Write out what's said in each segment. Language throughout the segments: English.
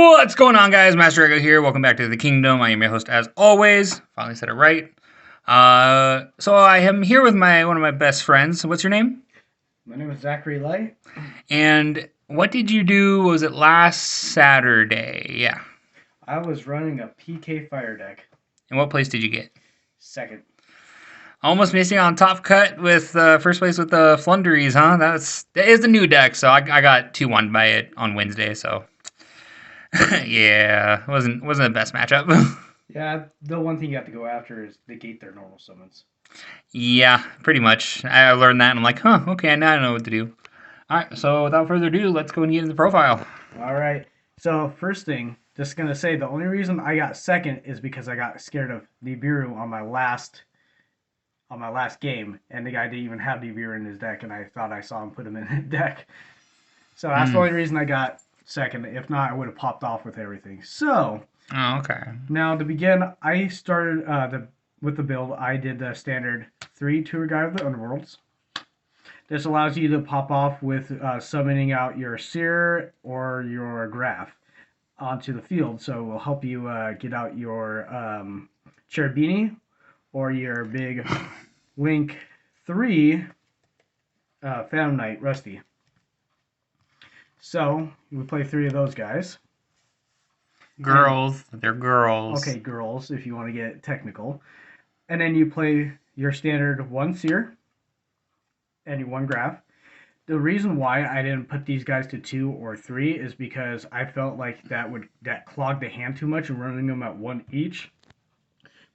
What's going on, guys? Master Ego here. Welcome back to the Kingdom. I am your host, as always. Finally said it right. So I am here with one of my best friends. What's your name? My name is Zachary Light. And what did you do? Was it last Saturday? Yeah. I was running a PK fire deck. And what place did you get? Second. Almost missing on top cut with first place with the Flunderies, huh? That is the new deck, so I got 2-1 by it on Wednesday. So yeah, wasn't the best matchup. Yeah, the one thing you have to go after is negate their normal summons. Yeah, pretty much. I learned that and I'm like, huh, okay, now I know what to do. Alright, so without further ado, let's go and get into the profile. All right. So first thing, just gonna say the only reason I got second is because I got scared of Nibiru on my last game, and the guy didn't even have Nibiru in his deck, and I thought I saw him put him in his deck. So that's the only reason I got second. If not, I would have popped off with everything. So Oh, okay. now to begin, I started with the build. I did the standard 3 Tour Guide of the Underworlds. This allows you to pop off with summoning out your Seer or your Graph onto the field. So it will help you get out your Cherubini or your big Link 3 Phantom Knight Rusty. So we play 3 of those guys. Girls, they're girls. Okay, girls, if you want to get technical. And then you play your standard 1 Seer and your 1 Graph. The reason why I didn't put these guys to 2 or 3 is because I felt like that clogged the hand too much, and running them at 1 each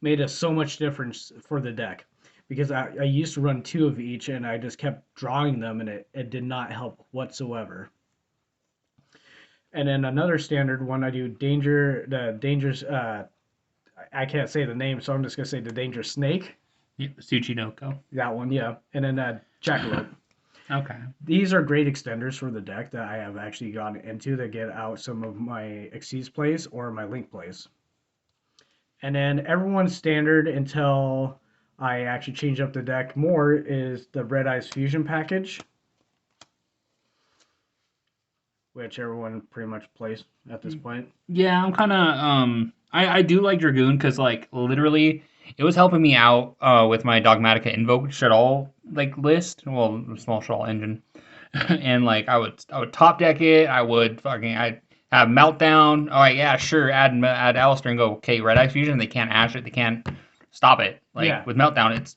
made us so much difference for the deck. Because I used to run 2 of each, and I just kept drawing them, and it did not help whatsoever. And then another standard one, I do dangerous. I can't say the name, so I'm just gonna say the dangerous snake. Tsuchinoko. That one, yeah. And then Jackalope. Okay. These are great extenders for the deck that I have actually gotten into to get out some of my Exceeds plays or my Link plays. And then everyone's standard until I actually change up the deck more is the Red Eyes Fusion package, which everyone pretty much plays at this point. Yeah, I'm kind of I do like Dragoon because like literally it was helping me out with my Dogmatica Invoke Shaddoll like list, well, small Shaddoll engine, and like I would top deck it. I'd have Meltdown. All right, yeah, sure, add Alistair and go. Okay, Red Eye Fusion. They can't ash it. They can't stop it. Like Yeah. with Meltdown, it's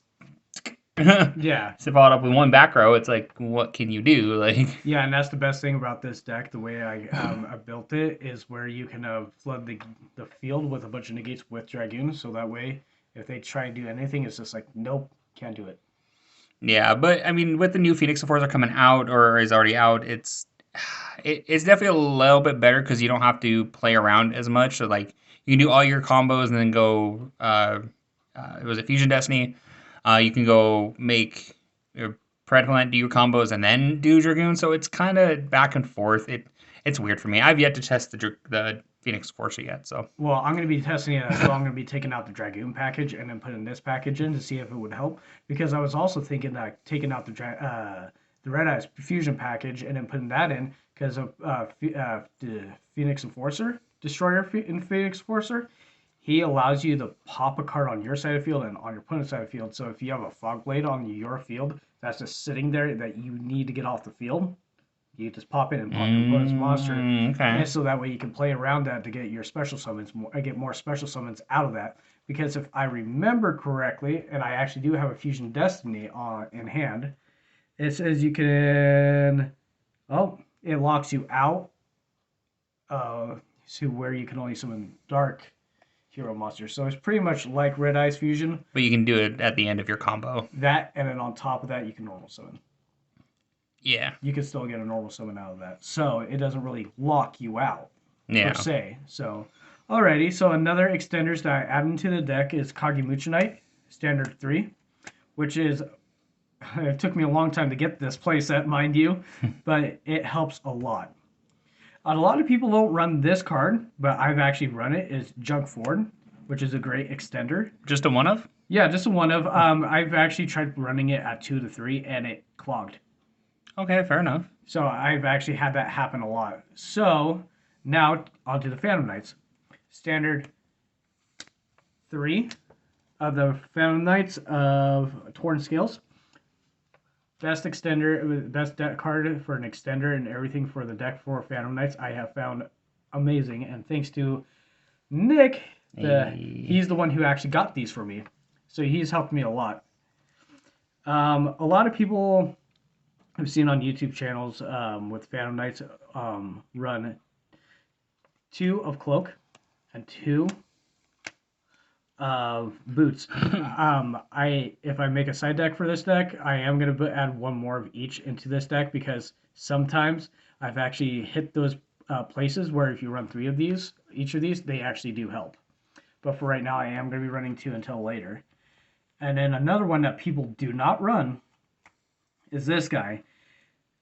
Yeah. followed up with one back row. It's like, what can you do? Like, Yeah, and that's the best thing about this deck. The way I built it is where you can flood the field with a bunch of negates with Dragoon, so that way if they try and do anything, it's just like, nope, can't do it. yeah, but I mean, with the new Phoenix Force are coming out or is already out, it's definitely a little bit better because you don't have to play around as much. So like, you can do all your combos and then go. It was a Fusion Destiny. You can go make your Predplant, do your combos, and then do Dragoon. So it's kind of back and forth. It's weird for me. I've yet to test the Phoenix Force yet. So Well, I'm going to be testing it as well. I'm going to be taking out the Dragoon package and then putting this package in to see if it would help. Because I was also thinking that taking out the Red Eyes Fusion package and then putting that in because of the Phoenix Enforcer, Destroyer in Phoenix Enforcer, he allows you to pop a card on your side of the field and on your opponent's side of the field. So if you have a Fog Blade on your field that's just sitting there that you need to get off the field, you just pop in and pop your opponent's monster. okay. And so that way you can play around that to get your special summons, get more special summons out of that. Because if I remember correctly, and I actually do have a Fusion Destiny in hand, it says you can, it locks you out to where you can only summon dark hero monsters. So it's pretty much like Red Eyes Fusion. But you can do it at the end of your combo. That, and then on top of that, you can normal summon. Yeah. You can still get a normal summon out of that. So it doesn't really lock you out, Yeah. per se. So, alrighty. So another extenders that I added into the deck is Kagi Luchanite, standard 3, which is, it took me a long time to get this playset, mind you, but it helps a lot. A lot of people don't run this card, but I've actually run it, is Junk Ford, which is a great extender. Just a one of? Yeah, just a one of. I've actually tried running it at 2 to 3, and it clogged. Okay, fair enough. So I've actually had that happen a lot. So Now onto the Phantom Knights. Standard 3 of the Phantom Knights of Torn Scales. Best extender, best deck card for an extender and everything for the deck for Phantom Knights. I have found amazing, and thanks to Nick, Hey. he's the one who actually got these for me, so he's helped me a lot. A lot of people I've seen on YouTube channels with Phantom Knights run 2 of Cloak and 2 of Boots. I if I make a side deck for this deck, I am gonna add one more of each into this deck because sometimes I've actually hit those places where if you run 3 of these, each of these, they actually do help. But for right now, I am gonna be running 2 until later. And then another one that people do not run is this guy.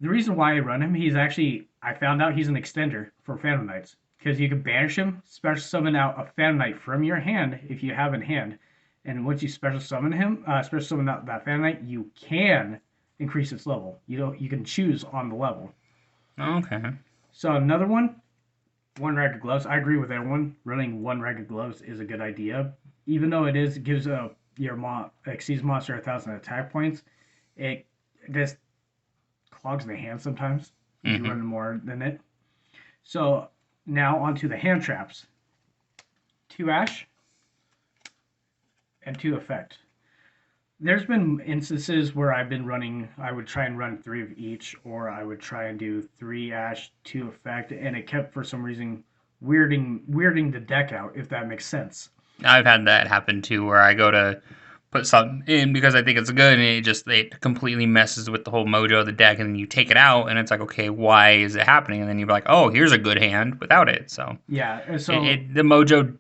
The reason why I run him, he's actually, I found out he's an extender for Phantom Knights. Because you can banish him, special summon out a Phantom Knight from your hand if you have in hand. And once you special summon him, special summon out that Phantom Knight, you can increase its level. You can choose on the level. Okay. So another one ragged gloves. I agree with everyone. Running one ragged gloves is a good idea, even though gives your exceeds monster 1,000 attack points. It just clogs the hand sometimes if you Mm-hmm. run more than it. So now onto the hand traps. 2 Ash and 2 Effect. There's been instances where I would try and run 3 of each, or I would try and do 3 Ash, 2 Effect, and it kept for some reason weirding the deck out, if that makes sense. I've had that happen too, where I go to put something in because I think it's good, and it completely messes with the whole mojo of the deck, and then you take it out, and it's like, okay, why is it happening? And then you're like, oh, here's a good hand without it. So Yeah, and it, so it the mojo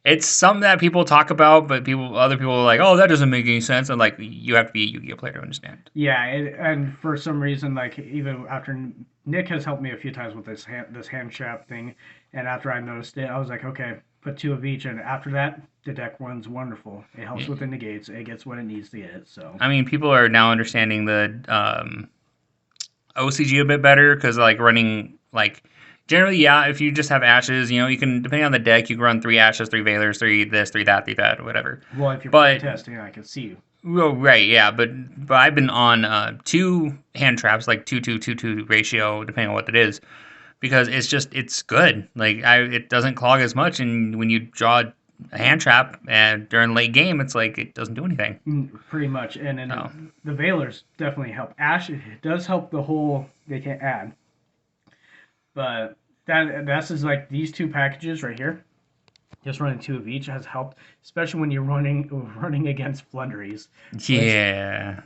it's something that people talk about, but other people are like, oh, that doesn't make any sense. And like, you have to be a Yu-Gi-Oh player to understand. yeah, and for some reason, like even after Nick has helped me a few times with this hand trap thing, and after I noticed it, I was like, okay, put 2 of each, and after that, the deck runs wonderful. It helps Yeah. with the negates. It gets what it needs to get. So I mean, people are now understanding the OCG a bit better because like running like generally, yeah, if you just have ashes, you can depending on the deck, you can run 3 ashes, 3 veilers, 3 this, 3 that, whatever. well, if you're But playtesting, I can see you. well, right, yeah, but I've been on 2 hand traps, like 2-2-2-2 ratio, depending on what it is, because it's good. Like it doesn't clog as much, and when you draw a hand trap and during late game, it's like it doesn't do anything. Pretty much, and So then the Veilers definitely help. Ash it does help the whole they can add, but that's just like these 2 packages right here. Just running 2 of each has helped, especially when you're running against Flunderies, which yeah,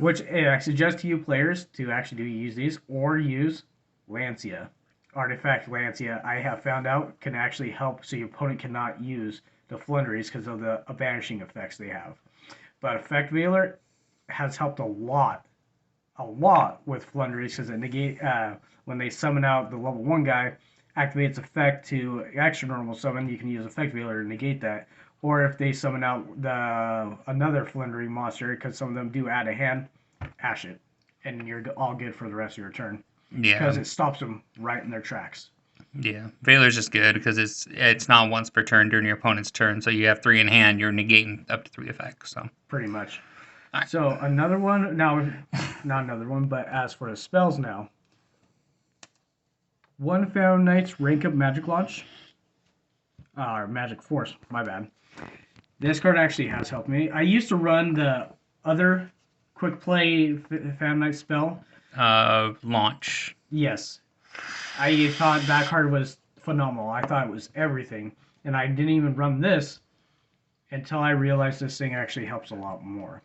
I suggest to you players to actually do use these or use Lancia. Artifact Lancia, I have found out, can actually help so your opponent cannot use the Flunderies because of the banishing effects they have. But Effect Veiler has helped a lot with Flunderies because it negate when they summon out the level 1 guy, activates effect to extra normal summon. You can use Effect Veiler to negate that. Or if they summon out another Flundery monster, because some of them do add a hand, Ash it, and you're all good for the rest of your turn yeah, because it stops them right in their tracks. yeah. Veiler's just good because it's not once per turn during your opponent's turn, so you have 3 in hand. You're negating up to 3 effects. So Pretty much. all right. So another one now, not another one, but as for the spells now, one Pharaoh Knight's rank up magic launch, or magic force. My bad. This card actually has helped me. I used to run the other quick play Pharaoh Knight spell. Launch. Yes, I thought that card was phenomenal. I thought it was everything, and I didn't even run this until I realized this thing actually helps a lot more,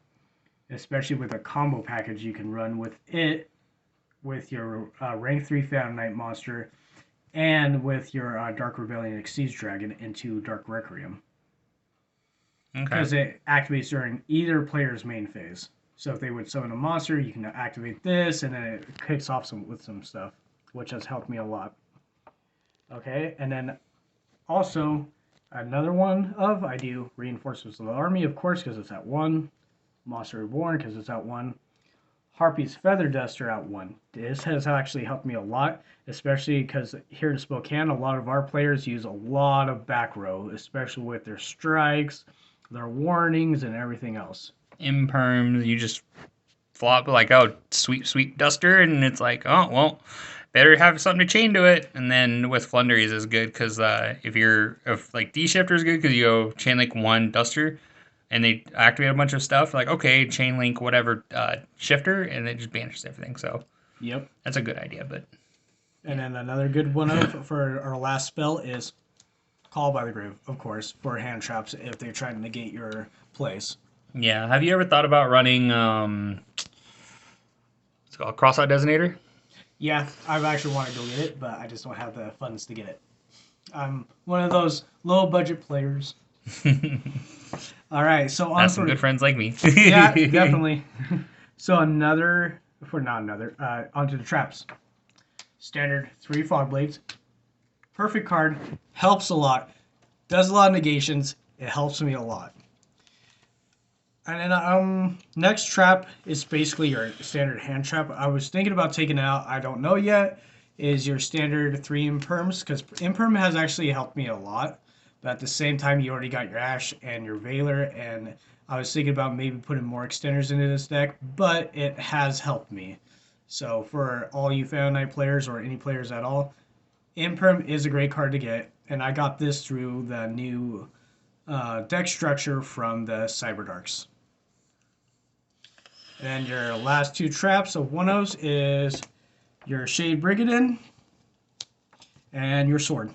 especially with a combo package you can run with it, with your rank 3 Phantom Knight monster, and with your Dark Rebellion Exceeds Dragon into Dark Requiem. Okay. Because it activates during either player's main phase. So if they would summon a monster, you can activate this, and then it kicks off with some stuff, which has helped me a lot. Okay, and then also another one of I do Reinforcements of the Army, of course, because it's at 1. Monster Reborn, because it's at 1. Harpy's Feather Duster at 1. This has actually helped me a lot, especially because here in Spokane, a lot of our players use a lot of back row, especially with their strikes, their warnings, and everything else. Imperms, you just flop like, oh, sweep duster, and it's like, oh well, better have something to chain to it. And then with flunderies is good because if like D shifter is good because you go chain link one duster, and they activate a bunch of stuff like, okay, chain link whatever shifter, and it just banishes everything. So Yep. that's a good idea. But And then another good one for our last spell is Call by the Groove, of course, for hand traps if they're trying to negate your plays. yeah, have you ever thought about running it's called cross-out designator? Yeah, I've actually wanted to go get it, but I just don't have the funds to get it. I'm one of those low budget players. All right, so on That's some for good friends like me. yeah, definitely. So another for not another onto the traps. Standard 3 fog blades. Perfect card, helps a lot, does a lot of negations. It helps me a lot. And then next trap is basically your standard hand trap. I was thinking about taking out, I don't know yet, is your standard 3 imperms, because imperm has actually helped me a lot. But at the same time, you already got your Ash and your Valor, and I was thinking about maybe putting more extenders into this deck, but it has helped me. So for all you Fan Knight players or any players at all, imperm is a great card to get, and I got this through the new deck structure from the Cyberdarks. And your last 2 traps of 1-0s is your Shade Brigandine and your Sword.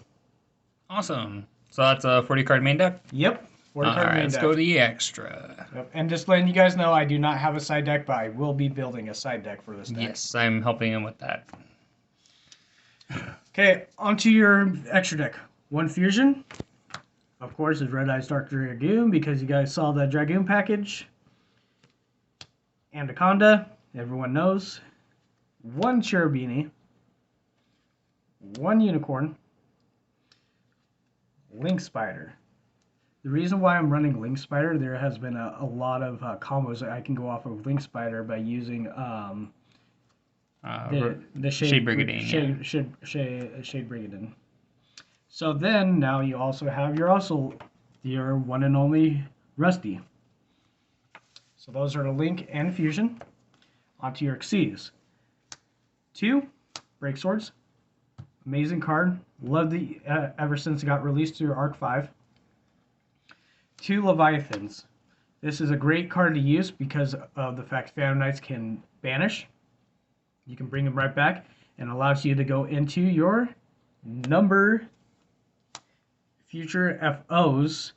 Awesome. So that's a 40 card main deck? Yep. 40 All card right, main let's deck. go to the extra. Yep. And just letting you guys know, I do not have a side deck, but I will be building a side deck for this deck. Yes, I'm helping him with that. Okay, onto your extra deck. 1 Fusion. Of course, is Red Eyes Dark Dragoon, because you guys saw the Dragoon package. Anaconda, everyone knows. 1 Cherubini. 1 Unicorn. Link Spider. The reason why I'm running Link Spider, there has been a lot of combos that I can go off of Link Spider by using the Shade Brigandine. Shade Brigandine. So then now you also have your one and only Rusty. So those are the Link and Fusion. Onto your Xyz. 2 Break Swords. Amazing card. Loved it ever since it got released through Arc 5. 2 Leviathans. This is a great card to use because of the fact Phantom Knights can banish. You can bring them right back and allows you to go into your number future FOs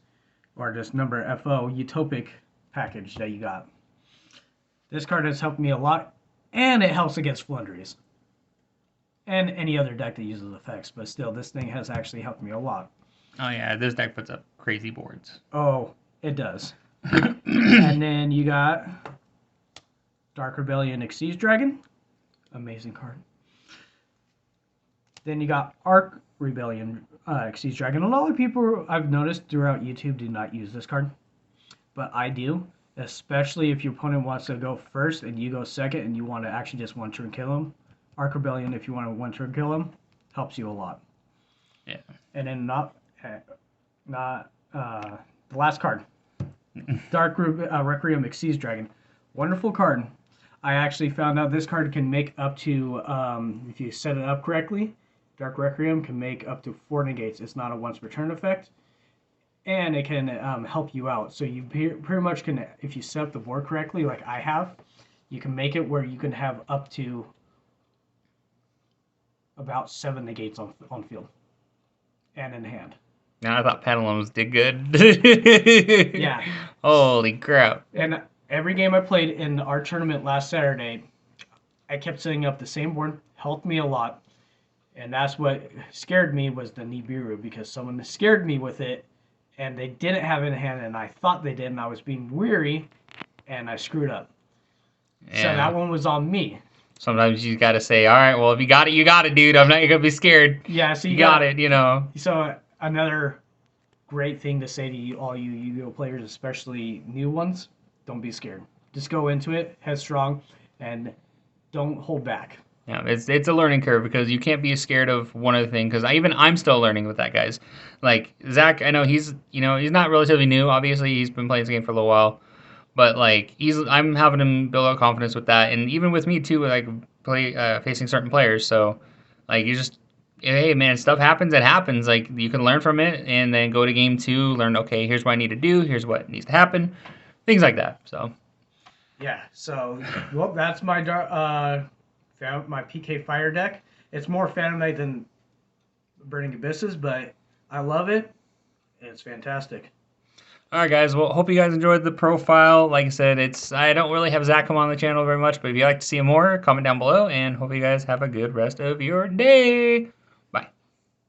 or just number FO utopic package that you got. This card has helped me a lot, and it helps against Flunderies and any other deck that uses effects, but still, this thing has actually helped me a lot. Oh yeah, this deck puts up crazy boards. Oh, it does. And then you got Dark Rebellion Xyz Dragon. Amazing card. Then you got Arc Rebellion Xyz Dragon. A lot of people I've noticed throughout YouTube do not use this card, but I do. Especially if your opponent wants to go first and you go second and you want to actually just 1-turn kill him. Arc Rebellion, if you want to 1-turn kill him, helps you a lot. Yeah. And then the last card, Dark Requiem Xyz Dragon. Wonderful card. I actually found out this card can make up to, if you set it up correctly, Dark Requiem can make up to 4 negates. It's not a once per turn effect. And it can help you out. So you pretty much can, if you set up the board correctly, like I have, you can make it where you can have up to about 7 negates on field and in hand. Now I thought Petalums did good. Yeah. Holy crap. And every game I played in our tournament last Saturday, I kept setting up the same board, helped me a lot. And that's what scared me was the Nibiru, because someone scared me with it and they didn't have it in hand and I thought they did and I was being weary and I screwed up. Yeah. So that one was on me. Sometimes you gotta say, all right, well, if you got it, dude. I'm not gonna be scared. Yeah, so you got it, you know. So another great thing to say to you, all you Yu-Gi-Oh players, especially new ones, don't be scared. Just go into it headstrong. and don't hold back. Yeah, it's a learning curve because you can't be scared of one other thing. Because I'm still learning with that, guys. Like Zach, I know he's not relatively new. Obviously, he's been playing this game for a little while, but like I'm having him build up confidence with that, and even with me too, like play facing certain players. So like you just hey man, stuff happens. It happens. Like you can learn from it, and then go to game two, learn okay, here's what I need to do, here's what needs to happen, things like that. So Yeah. So, well, that's my PK Fire deck. It's more Phantom Knight than Burning Abysses, but I love it. It's fantastic. all right, guys. Well, hope you guys enjoyed the profile. Like I said, I don't really have Zach come on the channel very much, but if you'd like to see more, comment down below, and hope you guys have a good rest of your day.